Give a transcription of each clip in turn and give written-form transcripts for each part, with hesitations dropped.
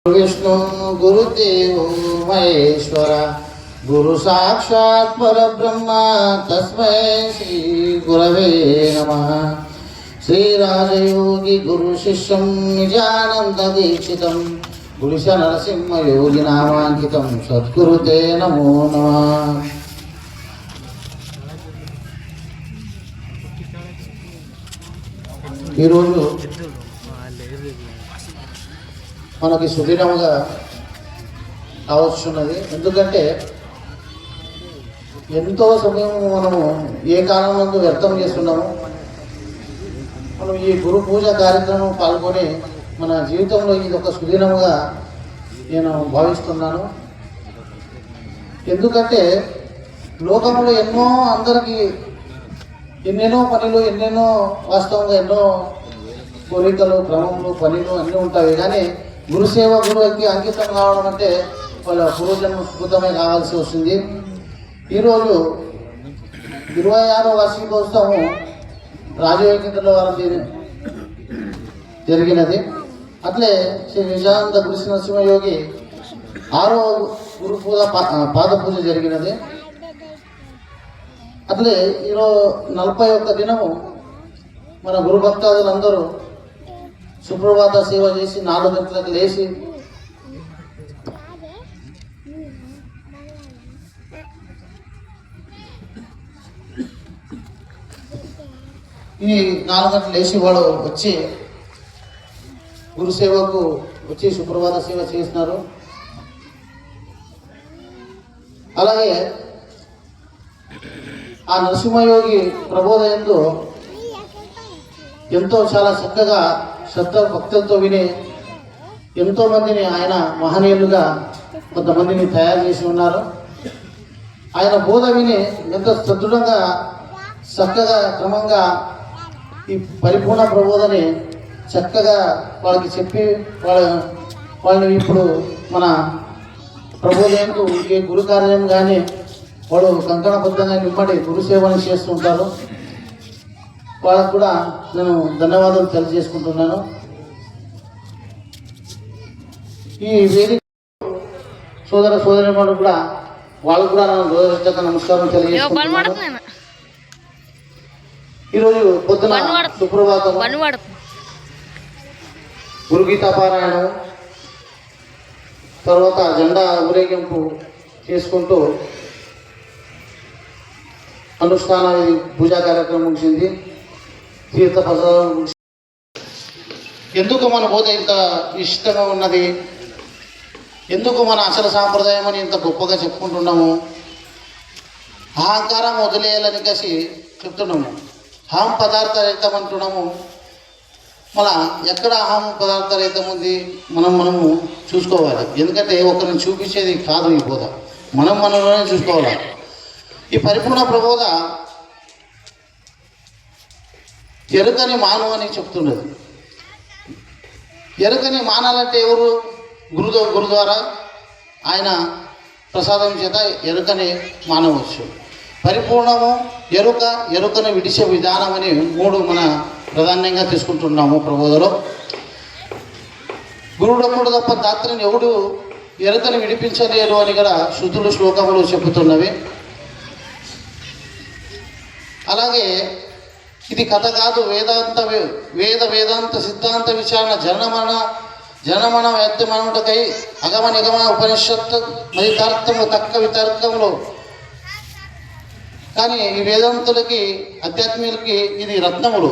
विष्णु गुरुदेव महेश्वर गुरु साक्षात् परब्रह्म तस्मै श्री गुरवे नमः। श्री राजयोगी गुरु शिष्यं निजानंद दीक्षितं गुरुश नरसिंह योगी नामांकितं सद्गुरुते नमो नमः। ఈరోజు మనకి సుదీర్ఘంగా కావచ్చున్నది. ఎందుకంటే ఎంతో సమయం మనము ఏ కాలం నందు వ్యర్థం చేస్తున్నాము. మనం ఈ గురు పూజ కార్యక్రమం పాల్గొని మన జీవితంలో ఇది ఒక సుదీర్ఘంగా నేను భావిస్తున్నాను. ఎందుకంటే లోకంలో ఎన్నో అందరికీ ఎన్నెన్నో పనులు ఎన్నెన్నో వాస్తవంగా ఎన్నో కోరికలు క్రమములు పనులు అన్నీ ఉంటాయి. కానీ గురుసేవ గురువుకి అంకితం కావడం అంటే వాళ్ళ పూర్వజన్మ సుకృతమే కావాల్సి వస్తుంది. ఈరోజు 26వ వార్షికోత్సవం రాజయోగిలో వారం జరిగినది. అట్లే శ్రీ నిజానంద గురు నరసింహయోగి 6వ గురు పూజ పాద పూజ జరిగినది. అట్లే ఈరోజు 41 దినము మన గురు భక్తాదులందరూ సుప్రభాత సేవ చేసి 4 గంటలకు లేచి ఈ 4 గంటలు లేచి వాడు వచ్చి గురుసేవకు వచ్చి సుప్రభాత సేవ చేసినారు. అలాగే ఆ నరసింహయోగి ప్రబోధయంలో ఎంతో చాలా చక్కగా శ్రద్ధ భక్తులతో విని ఎంతో మందిని ఆయన మహనీయులుగా కొంతమందిని తయారు చేసి ఉన్నారు. ఆయన బోధ విని ఎంతో సదృఢంగా చక్కగా క్రమంగా ఈ పరిపూర్ణ ప్రబోధని చక్కగా వాళ్ళకి చెప్పి వాళ్ళని ఇప్పుడు మన ప్రబోధనకు ఏ గురు కార్యం కానీ వాళ్ళు కంకణబద్ధంగా నిమ్మడి గురుసేవని చేస్తుంటారు. వాళ్ళకు కూడా నేను ధన్యవాదాలు తెలియజేసుకుంటున్నాను. ఈ వేదిక సోదర సోదరిమణులు కూడా వాళ్ళకు కూడా నేను హృదయపూర్వక నమస్కారం తెలియజేసుకుంటున్నాను. ఈరోజు పొద్దున సుప్రభాతం గురుగీతా పారాయణం తర్వాత జెండా ఊరేగింపు చేసుకుంటూ అనుష్ఠాన పూజా కార్యక్రమం ముగిసింది. తీర్థ ప్రసాదం ఎందుకు మన బోధ ఇంత ఇష్టంగా ఉన్నది, ఎందుకు మన అసలు సాంప్రదాయం అని ఇంత గొప్పగా చెప్పుకుంటున్నాము, అహంకారం వదిలేయాలని కలిసి చెప్తున్నాము. అహం పదార్థరహితం అంటున్నాము. మన ఎక్కడ అహం పదార్థరహితం ఉంది మనము చూసుకోవాలి. ఎందుకంటే ఒకరిని చూపించేది కాదు ఈ బోధ, మనలోనే చూసుకోవాలి. ఈ పరిపూర్ణ ప్రబోధ ఎరుకని మాను అని చెప్తున్నది. ఎరుకని మానాలంటే ఎవరు? గురు ద్వారా ఆయన ప్రసాదం చేత ఎరుకని మానవచ్చు. పరిపూర్ణము ఎరుకను విడిచే విధానం అని 3 మన ప్రధానంగా తీసుకుంటున్నాము ప్రబోధలో. గురుడొక్కడు తప్ప దాత్రిని ఎవడు ఎరుకని విడిపించలేరు అని కూడా శృతులు శ్లోకములు చెబుతున్నవి. అలాగే ఇది కథ కాదు, వేదాంత సిద్ధాంత విచారణ జనమన వ్యక్తమనుటకై అగమ నిగమ ఉపనిషత్తు మదితార్థము తక్క వితర్కములు. కానీ ఈ వేదాంతులకి ఆధ్యాత్మికులకి ఇది రత్నములు,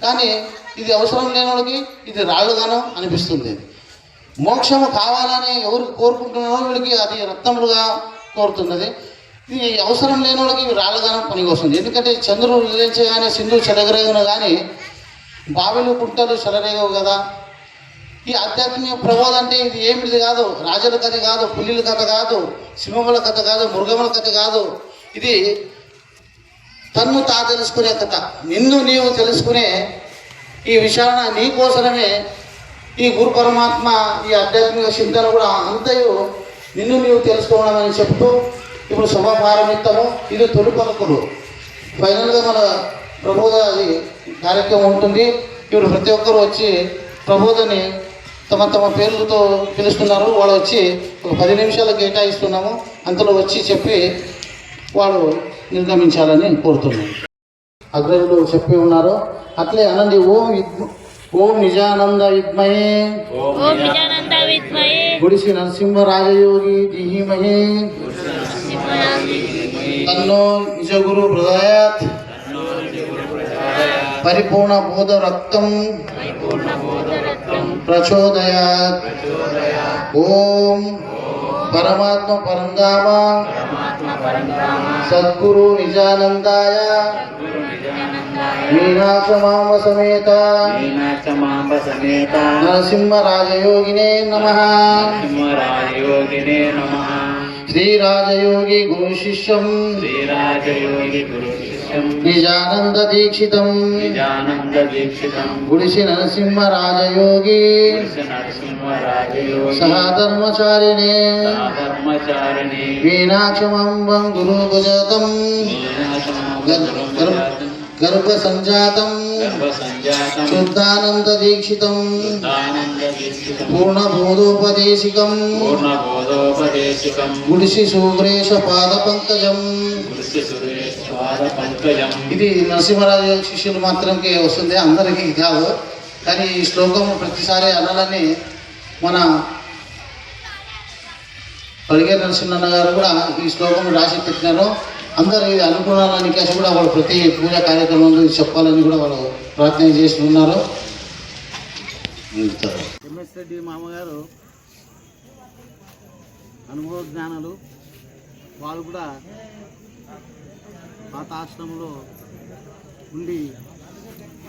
కానీ ఇది అవసరం లేని వాళ్ళకి ఇది రాళ్ళుగాను అనిపిస్తుంది. మోక్షము కావాలని ఎవరు కోరుకుంటున్నారో వీళ్ళకి అది రత్నములుగా కోరుతున్నది. ఇది అవసరం లేని వాళ్ళకి ఇవి రాళ్ళగానం పనికి వస్తుంది. ఎందుకంటే చంద్రుడు ఉదయించే కానీ సింధు చెలగరేగును కానీ బావిలు కుంటలు చెలరేగవు కదా. ఈ ఆధ్యాత్మిక ప్రబోధ అంటే ఇది ఏమిటి కాదు, రాజుల కథ కాదు, పుల్లిల కథ కాదు, సింహముల కథ కాదు, మృగముల కథ కాదు. ఇది తన్ను తెలుసుకునే కథ. నిన్ను నీవు తెలుసుకునే ఈ విషయాన నీ కోసమే ఈ గురు పరమాత్మ ఈ ఆధ్యాత్మిక చింతన కూడా అంతయు నిన్ను నీవు తెలుసుకోవడం అని చెప్తూ ఇప్పుడు సభాపారమిత్తము ఇది తొలి పలుకులు. ఫైనల్గా మన ప్రబోధ కార్యక్రమం ఉంటుంది. ఇప్పుడు ప్రతి ఒక్కరు వచ్చి ప్రబోధని తమ తమ పేర్లతో పిలుస్తున్నారు. వాళ్ళు వచ్చి ఒక 10 నిమిషాలు కేటాయిస్తున్నాము, అంతలో వచ్చి చెప్పి వాళ్ళు నిర్గమించాలని కోరుతున్నాను. అగ్రజులు చెప్పి ఉన్నారు, అట్లే అనండి. ఓం నిజానంద విద్మహే గుడిసి నరసింహరాజయోగి ధీమహి తన్నో నిజగురు ప్రదాయాత్ పరిపూర్ణ బోధ రక్తం ప్రచోదయాత్. ఓం పరమాత్మ పరంధామ సద్గురు నిజానందాయ మీనాక్షమాంబ సమేత నరసింహరాజయోగినే నమః. శ్రీరాజయోగి గురు శిష్యం నిజానంద దీక్షితం గుడిసి నరసింహరాజయోగి సహధర్మచారిణే మీనాక్షమాంబం గురుభుజతం గర్భ సంజాతం శుద్ధానంద దీక్షితం పూర్ణబోధోపదేశికం గుడిసి సుగ్రేష పాద పంకజం. ఇది నరసింహరాజు శిష్యులు మాత్రంకే వస్తుంది, అందరికీ కాదు. కానీ ఈ శ్లోకం ప్రతిసారి అనాలని మన పడిగే నరసింహన్న గారు కూడా ఈ శ్లోకం రాసి పెట్టినారు. అందరూ ఇది అనుకున్నారని కేసు కూడా వాళ్ళు ప్రతి పూజా కార్యక్రమంలో చెప్పాలని కూడా వాళ్ళు ప్రార్థన చేసి ఉన్నారు. ఎంఎస్ రెడ్డి మామగారు అనుభవ జ్ఞానాలు, వాళ్ళు కూడా పాత ఆశ్రమంలో ఉండి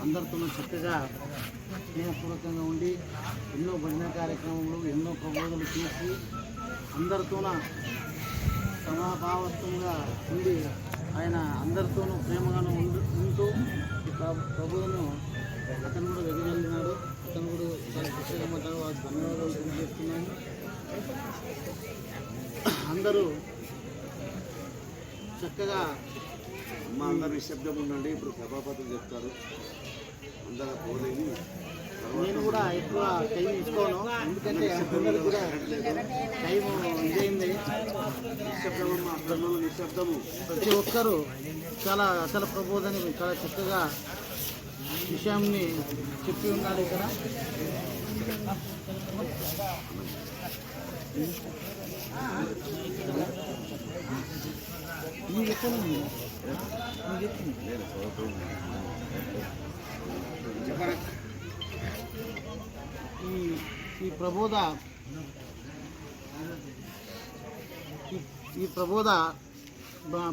అందరితో చక్కగా స్నేహపూర్వకంగా ఉండి ఎన్నో భజన కార్యక్రమాలు, ఎన్నో ప్రబోధనలు చేసి అందరితోన సమాభావత్వంగా ఉండి ఆయన అందరితోనూ ప్రేమగాను ఉంటూ ప్రభువును అతను కూడా వెగగలిగినాడు. అతను కూడా చాలా ప్రత్యేకమంటారు. వారు ధన్యవాదాలు తెలియజేస్తున్నాను. అందరూ చక్కగా మా అందరు నిశ్శబ్దం ఉండండి. ఇప్పుడు సభాపతులు చెప్తారు. అందరూ పోలేని నేను కూడా ఎక్కువ టైం ఇచ్చుకోను, ఎందుకంటే అందరూ కూడా టైం ఇదైంది. నిశ్శబ్దము ప్రతి ఒక్కరూ చాలా అసలు ప్రబోధని చాలా చక్కగా విషయాన్ని చెప్పి ఉన్నాడు ఇక్కడ. మీరు చెప్పండి, ఈ ప్రబోధ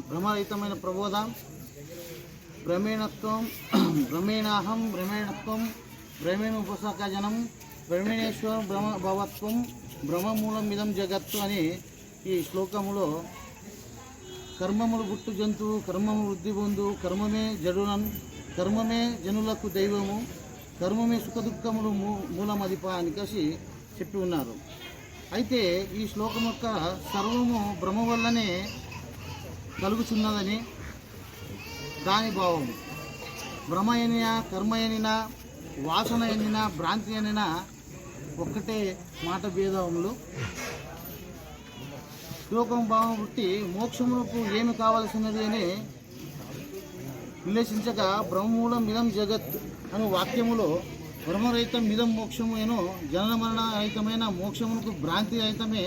భ్రమరహితమైన ప్రబోధ. భ్రమేణత్వం భ్రమేణాహం భ్రమేణత్వం భ్రమేణ ఉపసకజనం భ్రమేణేశ్వరం భ్రమభవత్వం భ్రమమూలం ఇదం జగత్తు అని ఈ శ్లోకములో కర్మములు గుట్టు జంతువు, కర్మము వృద్ధి పొందు, కర్మమే జడునన్, కర్మమే జనులకు దైవము, కర్మమే సుఖదుఖములు మూలమదిప అని కలిసి చెప్పి ఉన్నారు. అయితే ఈ శ్లోకం యొక్క సర్వము భ్రమ వల్లనే కలుగుచున్నదని దాని భావము. భ్రమ అయినా, కర్మ అయినా, వాసన అయినా, భ్రాంతి అయినా ఒక్కటే మాట భేదములు. శ్లోకం భావం బట్టి మోక్షములకు ఏమి కావలసినది అని విశ్లేషించగా బ్రహ్మమూలం ఇదం జగత్ అను వాక్యములో బ్రహ్మరహితం ఇదం మోక్షము ఏనో జనన మరణ రహితమైన మోక్షములకు భ్రాంతి రహితమే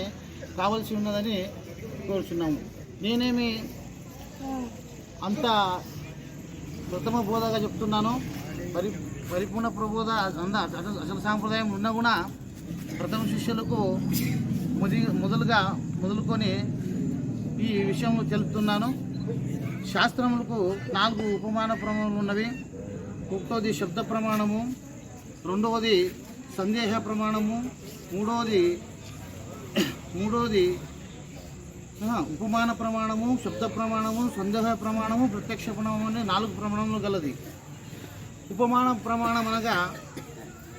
కావలసి ఉన్నదని కోరుచున్నాము. నేనేమి అంత ప్రథమ బోధగా చెప్తున్నాను. పరిపూర్ణ ప్రబోధ అసలు సాంప్రదాయం ఉన్నా కూడా ప్రథమ శిష్యులకు మొదలుకొని ఈ విషయం తెలుపుతున్నాను. శాస్త్రములకు 4 ఉపమాన ప్రమాణములు ఉన్నవి. ఒకటోది శబ్ద ప్రమాణము, రెండవది సందేహ ప్రమాణము, మూడవది ఉపమాన ప్రమాణము, శబ్ద ప్రమాణము, సందేహ ప్రమాణము, ప్రత్యక్ష ప్రమాణము అనే 4 ప్రమాణములు గలది. ఉపమాన ప్రమాణం అనగా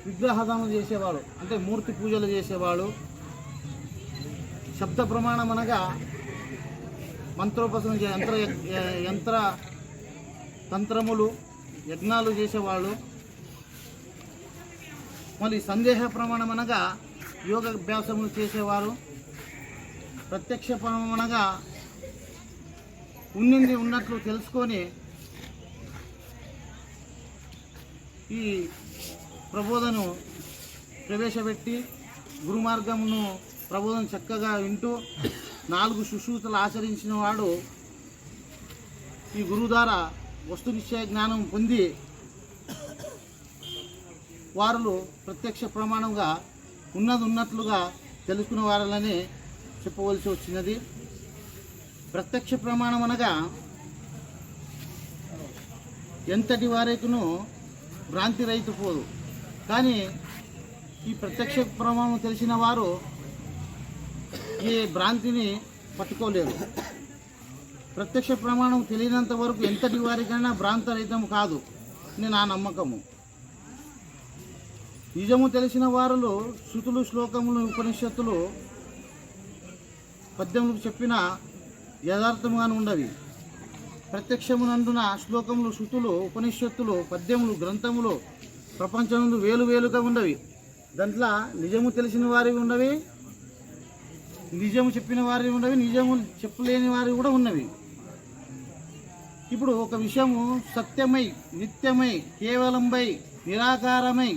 విగ్రహదానం చేసేవాడు, అంటే మూర్తి పూజలు చేసేవాడు. శబ్ద ప్రమాణం అనగా మంత్రోపాసన తంత్రములు యజ్ఞాలు చేసేవాళ్ళు. మళ్ళీ సందేహ ప్రమాణం అనగా యోగాభ్యాసములు చేసేవారు, ప్రత్యక్ష ప్రమాణం అనగా ఉన్నింది ఉన్నట్లు తెలుసుకొని ఈ ప్రబోధను ప్రవేశపెట్టి గురుమార్గమును ప్రబోధన చక్కగా వింటూ 4 శుశ్రూషలు ఆచరించిన వాడు ఈ గురువు ద్వారా వస్తునిశ్చయ జ్ఞానం పొంది వారు ప్రత్యక్ష ప్రమాణంగా ఉన్నట్లుగా తెలుసుకునే వారని చెప్పవలసి వచ్చినది. ప్రత్యక్ష ప్రమాణం అనగా ఎంతటి వారికును భ్రాంతి రైతు పోదు. కానీ ఈ ప్రత్యక్ష ప్రమాణం తెలిసిన వారు ఈ భ్రాంతిని పట్టుకోలేరు. ప్రత్యక్ష ప్రమాణం తెలియనంత వరకు ఎంతటి వారికైనా భ్రాంతరహితం కాదు అని నా నమ్మకము. నిజము తెలిసిన వారిలో శృతులు, శ్లోకములు, ఉపనిషత్తులు, పద్యములకు చెప్పిన యథార్థముగాను ఉండవి. ప్రత్యక్షమునందున శ్లోకములు, శృతులు, ఉపనిషత్తులు, పద్యములు, గ్రంథములు ప్రపంచములు వేలుగా ఉండవి. దాంట్లో నిజము తెలిసిన వారివి ఉండవి, నిజము చెప్పిన వారివి ఉండవి, నిజము చెప్పలేని వారివి కూడా ఉన్నవి. ఇప్పుడు ఒక విషయము సత్యమై, నిత్యమై, కేవలంపై, నిరాకారమై,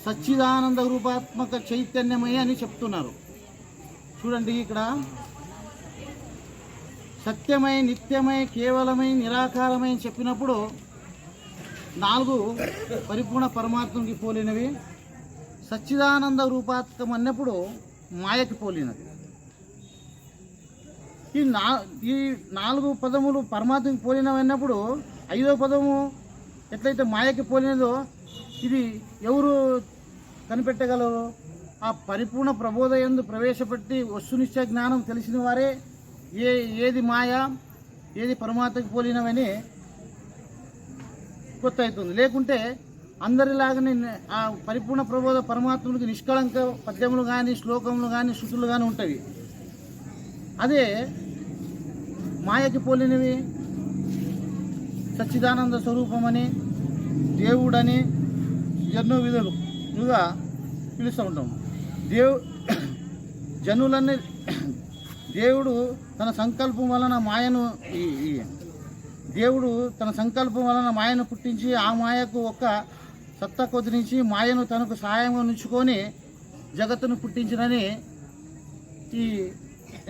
సచ్చిదానంద రూపాత్మక చైతన్యమై అని చెప్తున్నారు. చూడండి, ఇక్కడ సత్యమై, నిత్యమై, కేవలమై, నిరాకారమై అని చెప్పినప్పుడు 4 పరిపూర్ణ పరమాత్మకి పోలినవి. సచ్చిదానంద రూపాత్మకం అన్నప్పుడు మాయకి పోలినది. ఈ 4 పదములు పరమాత్మకి పోలినవి అన్నప్పుడు 5వ పదము ఎట్లయితే మాయకి పోలినదో ఇది ఎవరు కనిపెట్టగలరు? ఆ పరిపూర్ణ ప్రబోధయందు ప్రవేశపెట్టి వస్తునిశ్చయ జ్ఞానం తెలిసిన వారే ఏది మాయ, ఏది పరమాత్మకి పోలినవని కొత్త అవుతుంది. లేకుంటే అందరిలాగానే ఆ పరిపూర్ణ ప్రబోధ పరమాత్మకి నిష్కళంక పద్యములు కానీ, శ్లోకములు కానీ, శృతులు కానీ ఉంటాయి. అదే మాయకి పోలినవి సచ్చిదానంద స్వరూపమని, దేవుడని ఎన్నో విధాలుగా పిలుస్తూ ఉంటాం. జనులన్నీ దేవుడు తన సంకల్పం వలన మాయను పుట్టించి ఆ మాయకు ఒక సత్తా కొద్దిరించి మాయను తనకు సహాయంగా ఉంచుకొని జగత్తును పుట్టించినని ఈ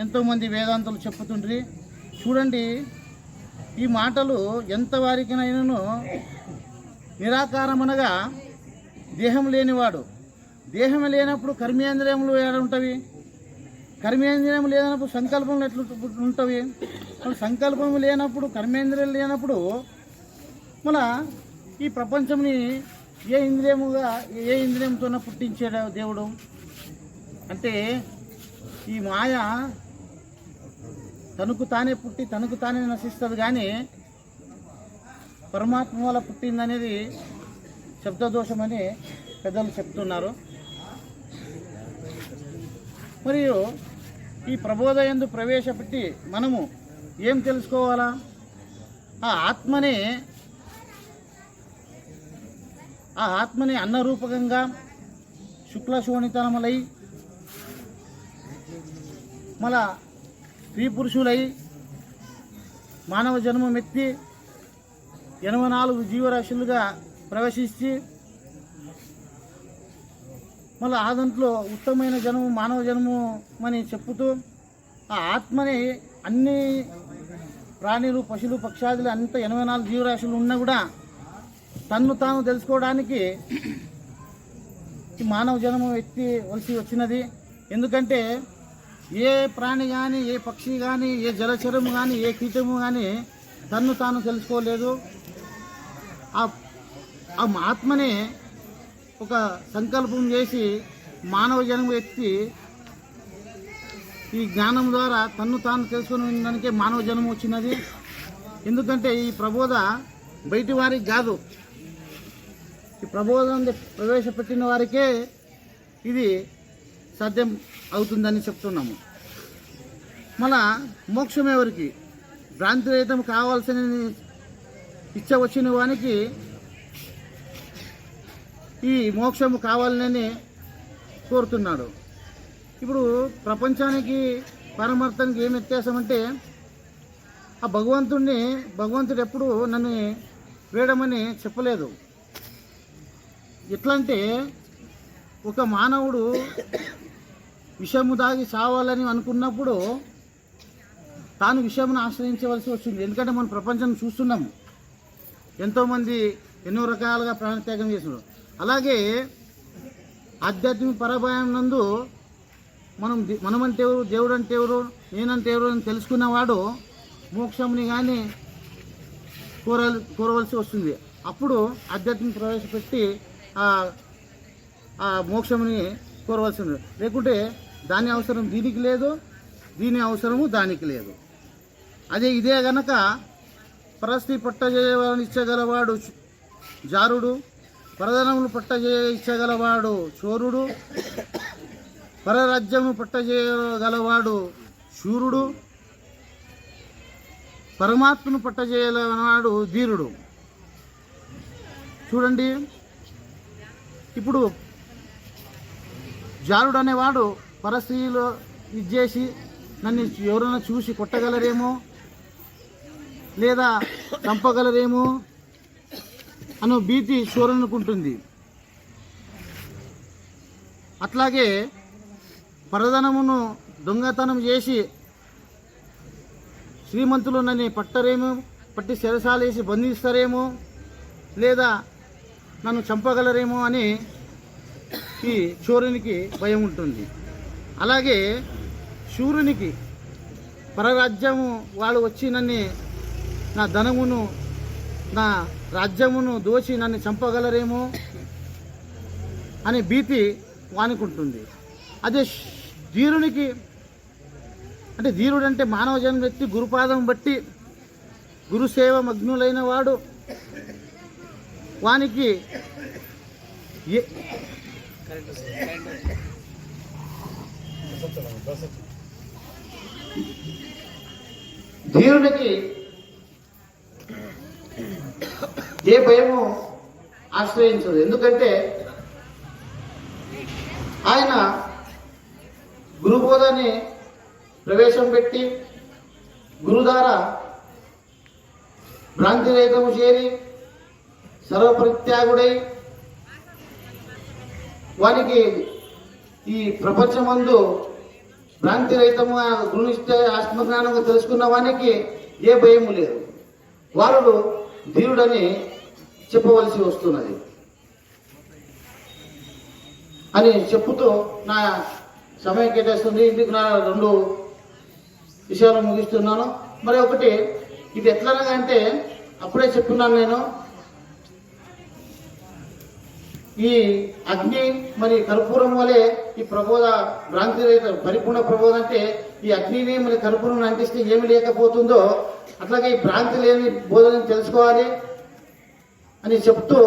ఎంతోమంది వేదాంతులు చెప్పుతుండ్రి. చూడండి, ఈ మాటలు ఎంతవారికినైనాను నిరాకారమనగా దేహం లేనివాడు. దేహం లేనప్పుడు కర్మేంద్రియములు ఏడుంటవి? కర్మేంద్రియం లేనప్పుడు సంకల్పములు ఎట్లు ఉంటవి? సంకల్పం లేనప్పుడు, కర్మేంద్రియాలు లేనప్పుడు మన ఈ ప్రపంచంని ఏ ఇంద్రియంతో పుట్టించాడు దేవుడు? అంటే ఈ మాయ తనకు తానే పుట్టి తనకు తానే నశిస్తుంది, కానీ పరమాత్మ వల్ల పుట్టిందనేది శబ్దదోషమని పెద్దలు చెప్తున్నారు. మరియు ఈ ప్రబోధయందు ప్రవేశపెట్టి మనము ఏం తెలుసుకోవాలా? ఆ ఆత్మని అన్నరూపకంగా శుక్లశోణితనములై మళ్ళా స్త్రీ పురుషులై మానవ జన్మమెత్తి 84 జీవరాశులుగా ప్రవేశించి మళ్ళీ ఆ దాంట్లో ఉత్తమమైన జన్మ మానవ జన్మం అని చెప్పుతూ ఆ ఆత్మని అన్ని ప్రాణులు, పశువులు, పక్షాదులు అంత 84 జీవరాశులు ఉన్నా కూడా తన్ను తాను తెలుసుకోవడానికి ఈ మానవ జన్మం ఎత్తివలసి వచ్చినది. ఎందుకంటే ఏ ప్రాణి కానీ, ఏ పక్షి కానీ, ఏ జలచరము కానీ, ఏ కీటము కానీ తన్ను తాను తెలుసుకోలేదు. ఆ ఆత్మనే ఒక సంకల్పం చేసి మానవ జన్మ ఎత్తి ఈ జ్ఞానం ద్వారా తన్ను తాను తెలుసుకునే మానవ జన్మ వచ్చినది. ఎందుకంటే ఈ ప్రబోధ బయటి వారికి కాదు, ఈ ప్రబోధం ప్రవేశపెట్టిన వారికే ఇది సాధ్యం అవుతుందని చెప్తున్నాము. మన మోక్షం ఎవరికి? భ్రాంతిరహితం కావాల్సిన ఇచ్చ వచ్చిన వానికి ఈ మోక్షము కావాలని కోరుతున్నాడు. ఇప్పుడు ప్రపంచానికి పరమార్థానికి ఏం వ్యత్యాసం అంటే, ఆ భగవంతుడు ఎప్పుడు నన్ను వేయడమని చెప్పలేదు. ఎట్లా అంటే, ఒక మానవుడు విషము దాగి చావాలని అనుకున్నప్పుడు తాను విషమును ఆశ్రయించవలసి వచ్చింది. ఎందుకంటే మనం ప్రపంచం చూస్తున్నాము, ఎంతోమంది ఎన్నో రకాలుగా ప్రాణత్యాగం చేస్తున్నారు. అలాగే ఆధ్యాత్మిక పరభాయం నందు మనమంటే ఎవరు, దేవుడు అంటే ఎవరు, నేనంటే ఎవరు అని తెలుసుకున్నవాడు మోక్షముని కానీ కోరవలసి వస్తుంది. అప్పుడు ఆధ్యాత్మిక ప్రవేశపెట్టి ఆ మోక్షముని కోరవలసింది. లేకుంటే దాని అవసరం దీనికి లేదు, దీని అవసరము దానికి లేదు. ఇదే గనక పరస్త్రీ పట్టజేయవాడిని ఇచ్చగలవాడు జారుడు, పరధనములు ఇచ్చగలవాడు చోరుడు, పరరాజ్యము పట్టజేయగలవాడు శూరుడు, పరమాత్మను పట్టజేయగలవాడు ధీరుడు. చూడండి, ఇప్పుడు జారుడు అనేవాడు పరస్త్రీలో ఇచ్చేసి నన్ను ఎవరైనా చూసి కొట్టగలరేమో లేదా చంపగలరేమో అనే భీతి చూరనుకుంటుంది. అట్లాగే పరధనమును దొంగతనం చేసి శ్రీమంతులు నన్ను పట్టి శరసాలేసి బంధిస్తారేమో లేదా నన్ను చంపగలరేమో అని ఈ చోరునికి భయం ఉంటుంది. అలాగే శూరునికి పరరాజ్యము వాళ్ళు వచ్చి నా ధనమును నా రాజ్యమును దోచి నన్ను చంపగలరేమో అనే భీతి వానుకుంటుంది. అదే ధీరునికి అంటే ధీరుడు అంటే మానవ జన్మ వ్యక్తి గురుపాదం బట్టి గురుసేవ మగ్నులైన వాడు. వానికి ధీరునికి ఏ భయము ఆశ్రయించదు. ఎందుకంటే ఆయన గురుబోధని ప్రవేశం పెట్టి గురు ద్వారా భ్రాంతిరహితము చేరి సర్వపరిత్యాగుడై వానికి ఈ ప్రపంచమందు భ్రాంతిరహితము గురునిష్ట ఆత్మజ్ఞానంగా తెలుసుకున్న వానికి ఏ భయము లేదు. వారు ధీరుడని చెప్పవలసి వస్తున్నది అని చెప్పుతూ నా సమయం కేటాయిస్తుంది. ఇందుకు నా 2 విషయాలు ముగిస్తున్నాను. మరి ఒకటి, ఇది ఎట్లనగా అప్పుడే చెప్తున్నాను నేను, ఈ అగ్ని మరి కర్పూరం వలె ఈ ప్రబోధ భ్రాంతి రహిత పరిపూర్ణ ప్రబోధ అంటే ఈ అగ్నిని మరి కర్పూరం అంటిస్తే ఏమి లేకపోతుందో అట్లాగే ఈ భ్రాంతి లేని బోధనని తెలుసుకోవాలి అని చెప్తూ,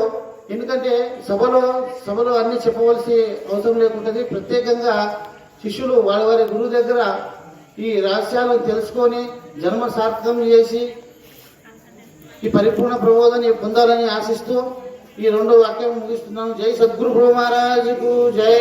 ఎందుకంటే సభలో అన్ని చెప్పవలసి అవసరం లేకుంటుంది. ప్రత్యేకంగా శిష్యులు వారి గురువు దగ్గర ఈ రహస్యాలను తెలుసుకొని జన్మ సార్థకం చేసి ఈ పరిపూర్ణ ప్రబోధని పొందాలని ఆశిస్తూ ఈ 2 వాక్యం ముగిస్తున్నాను. జై సద్గురు మహారాజుకు జై.